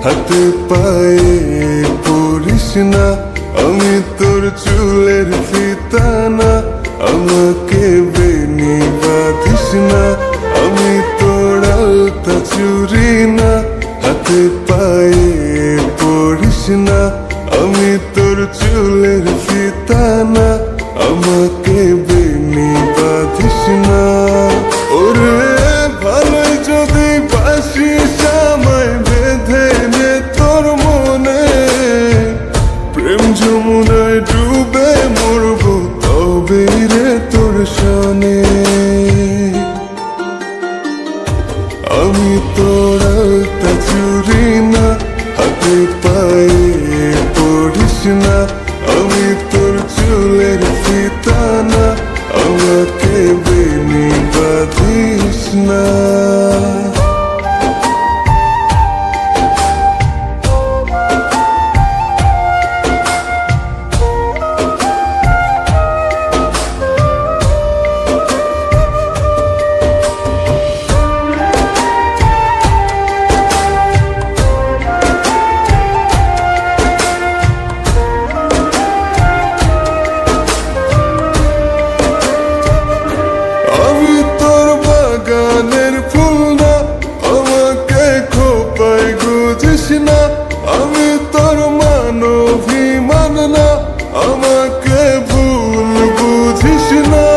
হাতে পায়ে পড়িস না, আমি তোর চুলের ফিতা না। আমাকে বেনি বাঁধিস না, আমি তোর আলতা চুরি না। হাতে পায়ে পড়িস না, আমি তোর চুলের ফিতা না। আমাকে বেনি বাঁধিস না। ওরে ভালোই যদি বাসিস আমায় বেঁধে নে তোর মনে। প্রেম যমুনায় ডুবে মরবো তবে রে তোর সনে। আমি তোর আলতা চুরি না, হাতে পায়ে পড়িস না। আমি তোর চুলের ফিতা না, আমাকে বেনি বাঁধিস না। আমি তোর মানভিমান না, আমাকে ভুল বুঝিস না।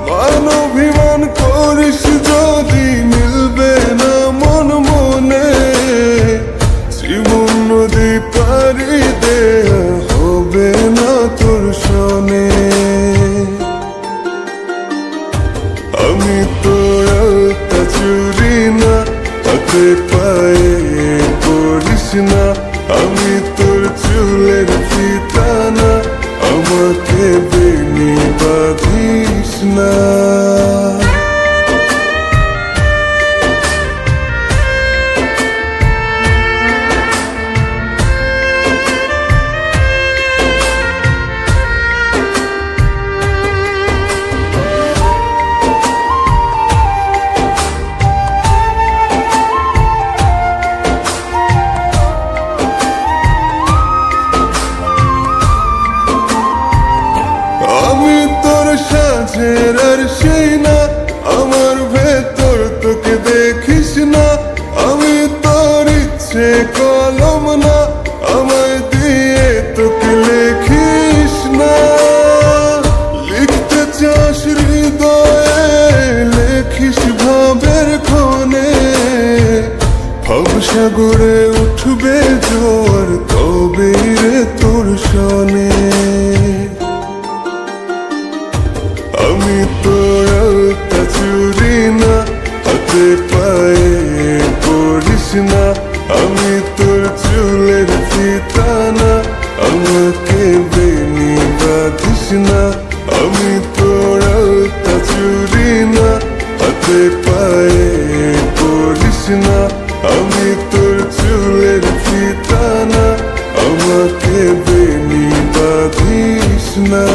মানভিমান করিস যদি মিলবে না মন মনে। জীবন নদী পারি দেয়া হবে না তোর সনে। আমি তোর আলতা চুরি না, হাতে পায়ে পড়িস না। আমি তোর চুলের ফিতা না, আমাকে বেনি বাঁধিস না। সাজের আর সেই না, আমার ভেতর তোকে দেখিস না। আমি তোর ইচ্ছে কলম না, আমায় দিয়ে তোকে লেখিস না। লিখতে চাস হৃদয়ে লেখিস ভাবের ক্ষণে। ভবসাগরে উঠবে জোয়ার তবে রে তোর সনে। আমি তোর আলতা চুরি না, হাতে পায়ে পড়িস না। আমি তোর চুলের ফিতা না, আমাকে বেনি বাঁধিস না। আমি তোর আলতা চুরি না, হাতে পায়ে পড়িস না। আমি তোর চুলের ফিতা না, আমাকে বেনি বাঁধিস না।